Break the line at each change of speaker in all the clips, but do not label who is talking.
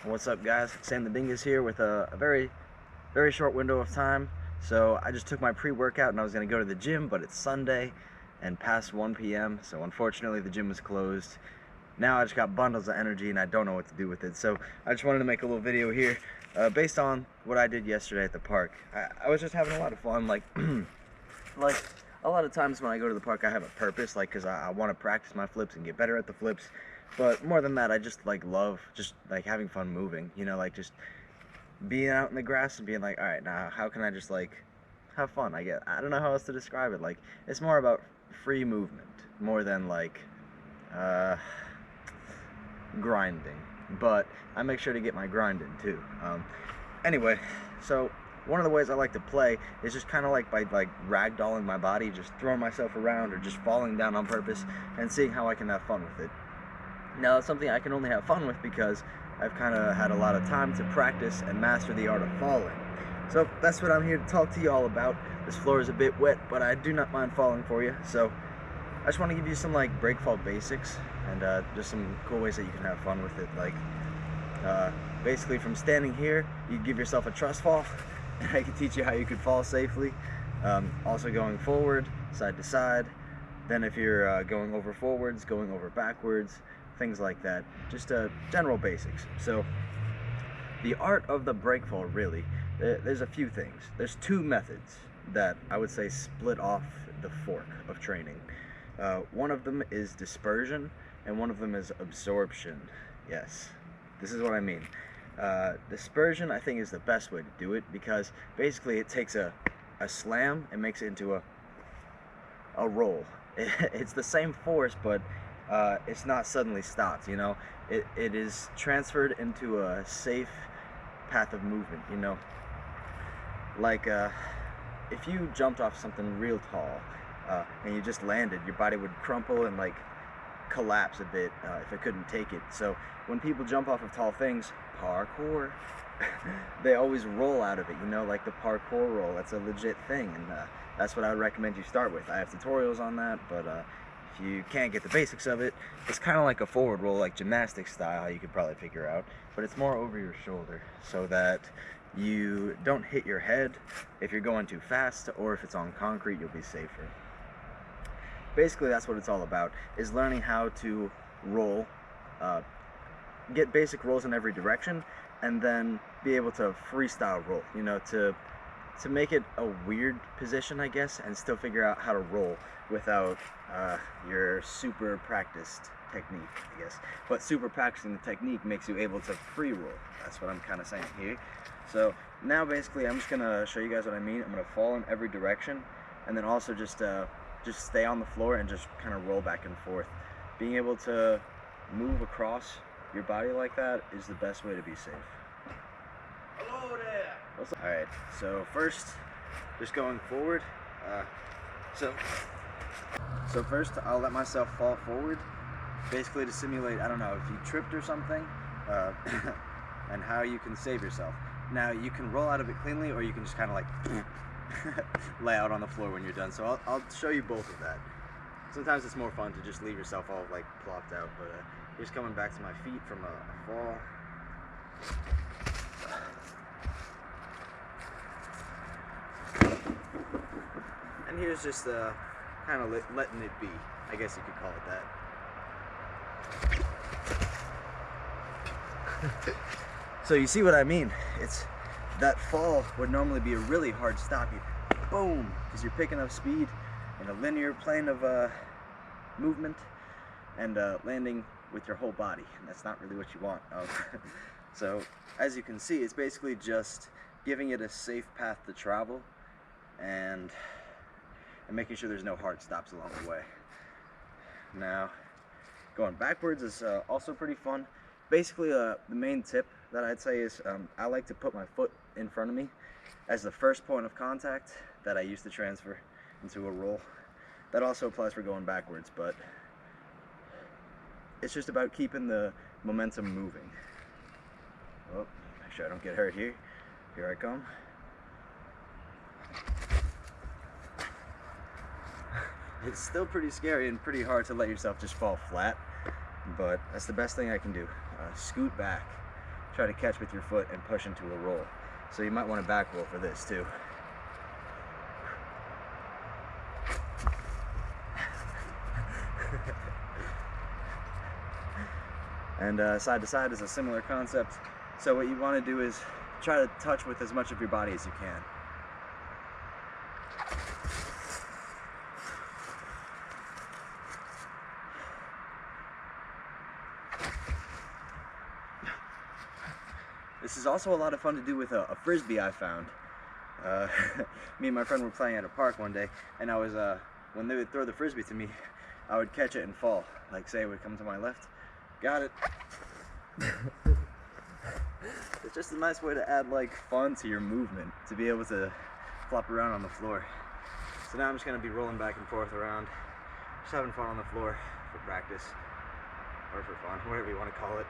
What's up, guys? Samthedingus here with a very short window of time. So I just took my pre-workout and I was going to go to the gym, but it's Sunday and past 1 p.m. So unfortunately the gym is closed. Now I just got bundles of energy and I don't know what to do with it. So I just wanted to make a little video here based on what I did yesterday at the park. I was just having a lot of fun. Like a lot of times when I go to the park I have a purpose, like because I want to practice my flips and get better at the flips. But more than that, I just love just having fun moving, like just being out in the grass and being like, all right, now how can I just have fun? I don't know how else to describe it. Like, it's more about free movement more than uh, grinding. But I make sure to get my grind in too. Anyway, so one of the ways I like to play is just kind of by ragdolling my body, just throwing myself around or just falling down on purpose and seeing how I can have fun with it. Now, that's something I can only have fun with because I've kind of had a lot of time to practice and master the art of falling. So that's what I'm here to talk to you all about. This floor is a bit wet, but I do not mind falling for you. So I just want to give you some breakfall basics and just some cool ways that you can have fun with it. Basically, from standing here, you give yourself a trust fall. I can teach you how you could fall safely. Also going forward, side to side. Then if you're going over forwards, going over backwards, things like that. Just general basics. So the art of the breakfall, really, there's a few things. There's two methods that I would say split off the fork of training. One of them is dispersion and one of them is absorption. Yes, this is what I mean. Dispersion, I think, is the best way to do it because basically it takes a slam and makes it into a roll. It's the same force, but it's not suddenly stopped, it is transferred into a safe path of movement. If you jumped off something real tall and you just landed, your body would crumple and collapse a bit if it couldn't take it. So when people jump off of tall things, parkour, they always roll out of it, like the parkour roll. That's a legit thing, and that's what I would recommend you start with. I have tutorials on that, but if you can't get the basics of it, it's kind of like a forward roll, like gymnastics style, you could probably figure out, but it's more over your shoulder so that you don't hit your head if you're going too fast, or if it's on concrete, you'll be safer. Basically, that's what it's all about, is learning how to roll, get basic rolls in every direction, and then be able to freestyle roll, to make it a weird position, I guess, and still figure out how to roll without your super practiced technique, I guess. But super practicing the technique makes you able to free roll. That's what I'm kind of saying here. So now basically I'm just gonna show you guys what I mean. I'm gonna fall in every direction and then also just stay on the floor and just kind of roll back and forth. Being able to move across your body like that is the best way to be safe. Hello there! Alright, so first, just going forward. So first I'll let myself fall forward, basically to simulate, I don't know, if you tripped or something, and how you can save yourself. Now you can roll out of it cleanly, or you can just kind of lay out on the floor when you're done. So I'll show you both of that. Sometimes it's more fun to just leave yourself all plopped out, but here's coming back to my feet from a fall. And here's just kind of letting it be. I guess you could call it that. So you see what I mean? It's that fall would normally be a really hard stop. You boom, because you're picking up speed in a linear plane of movement and landing with your whole body. And that's not really what you want. So as you can see, it's basically just giving it a safe path to travel and making sure there's no hard stops along the way. Now, going backwards is also pretty fun. Basically, the main tip that I'd say is I like to put my foot in front of me as the first point of contact that I use to transfer into a roll. That also applies for going backwards, but it's just about keeping the momentum moving. Oh, make sure I don't get hurt here. Here I come. It's still pretty scary and pretty hard to let yourself just fall flat, but that's the best thing I can do. Scoot back try to catch with your foot and push into a roll. So you might want to back roll for this too. And side to side is a similar concept. So what you want to do is try to touch with as much of your body as you can. This is also a lot of fun to do with a frisbee I found. Me and my friend were playing at a park one day, and I was when they would throw the frisbee to me, I would catch it and fall. Like, say it would come to my left, got it. It's just a nice way to add like fun to your movement, to be able to flop around on the floor. So now I'm just gonna be rolling back and forth around, just having fun on the floor for practice, or for fun, whatever you want to call it.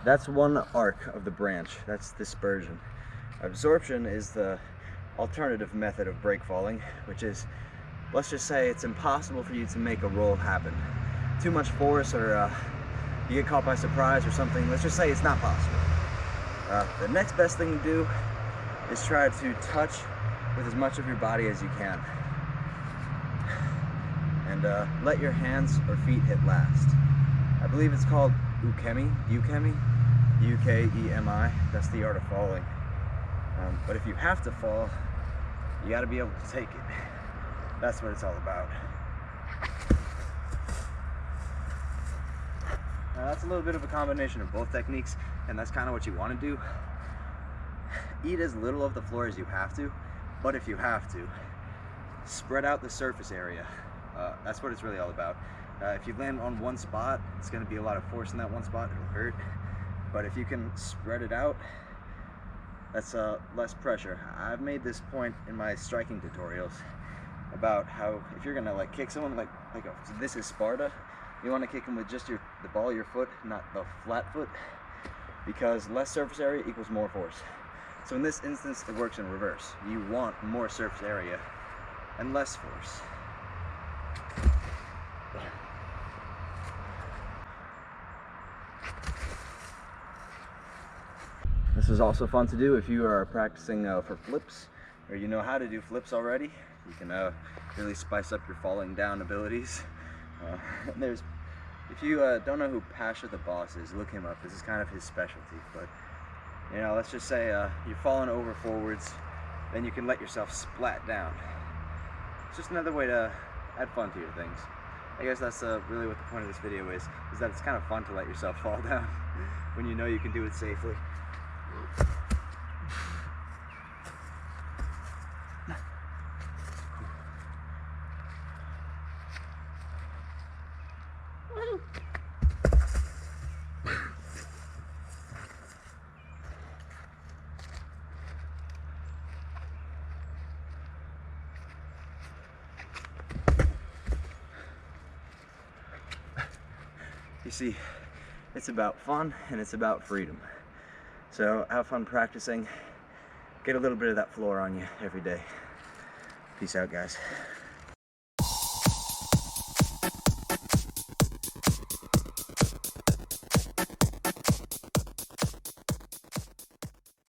That's one arc of the branch. That's dispersion. Absorption is the alternative method of break falling, which is, let's just say it's impossible for you to make a roll happen. Too much force, or you get caught by surprise or something. Let's just say it's not possible. The next best thing to do is try to touch with as much of your body as you can. And let your hands or feet hit last. I believe it's called ukemi, U-K-E-M-I. That's the art of falling. But if you have to fall, you got to be able to take it. That's what it's all about. Now, that's a little bit of a combination of both techniques, and that's kind of what you want to do. Eat as little of the floor as you have to, but if you have to, spread out the surface area. That's what it's really all about. If you land on one spot, it's going to be a lot of force in that one spot. It'll hurt. But if you can spread it out, that's less pressure. I've made this point in my striking tutorials about how if you're going to like kick someone so this is Sparta, you want to kick them with just the ball of your foot, not the flat foot, because less surface area equals more force. So in this instance, it works in reverse. You want more surface area and less force. This is also fun to do if you are practicing for flips, or you know how to do flips already. You can really spice up your falling down abilities. If you don't know who Pasha the Boss is, look him up. This is kind of his specialty. But you know, let's just say you're falling over forwards, then you can let yourself splat down. It's just another way to add fun to your things. I guess that's really what the point of this video is that it's kind of fun to let yourself fall down when you know you can do it safely. You see, it's about fun and it's about freedom. So have fun practicing. Get a little bit of that floor on you every day. Peace out, guys.